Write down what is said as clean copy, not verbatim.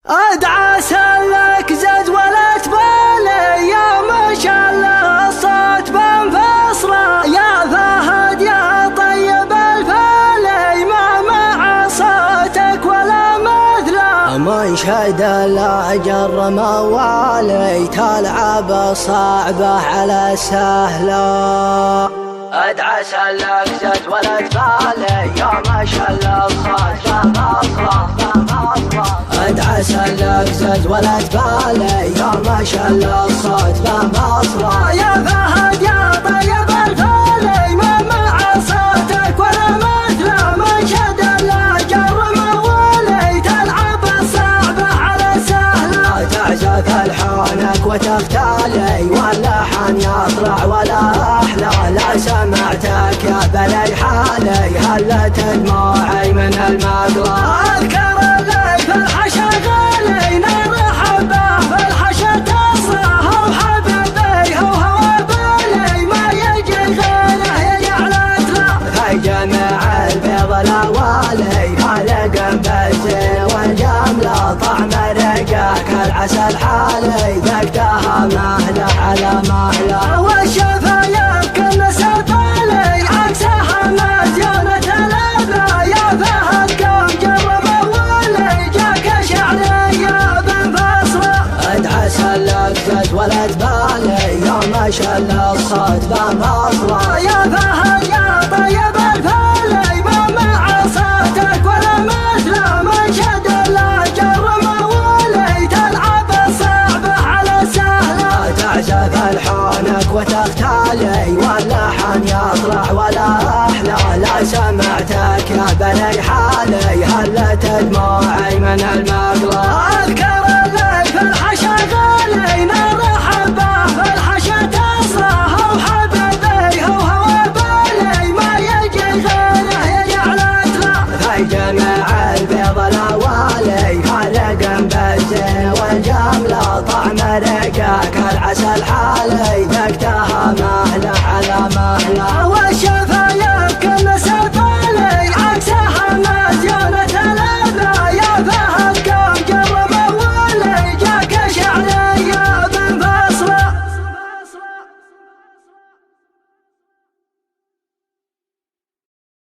ادعى سلك زد ولا تبالي يا ما شاء الله الصوت بنفصله يا فهد يا طيب الفالي ما مع صوتك ولا مثله من شهد الاجر موالي تلعب صعبه على سهله ادعى سلك زد ولا تبالي يا ما شاء الله الصوت بنفصله ادعى سلك زد ولا تبالي يا ما شاء الله الصوت بنفصله يا فهد يا طيب الفالي ما مع صوتك ولا مثله من شد الاجر موالي تلعب الصعبه على سهله تعزف الحانك وتختالي واللحن يطلع ولا احلى لا سمعتك يا بلي حالي هلت دموعي من المقلى اذكر الليل في الحشا غالي نار حبه في الحشا تصرخ وحبيبي هو بالي ما يجي غيره يجعلت له في جميع البيض الاوالي خالق بالزين والجمله طعم رقاك العسل حالي ذقتها مهله على مهله والشفايف كل سفالي عكسها مزيونة الابله يا فهد قوم جرب اولي جاك شعريه بنفصله ادعى سلك زد ولا تبالي يا ما شاء الله الصوت بنفصله يا فهد يا طيب الفالي ما مع صوتك ولا مثله من شد الاجر موالي تلعب الصعبه على سهله تعزف الحانك وتختالي واللحن يطلع ولا احلى لا سمعتك يا بلي حالي هلت دموعي من المقلى اذكر الليل في الحشا غالي نار حبه في الحشا تصرخ وحبيبي هو بالي ما يجي غيره يجعلت له في جميع البيض الاوالي خالق بالزين والجمله طعم رقاك العسل حالي ذقتها مهله على مهله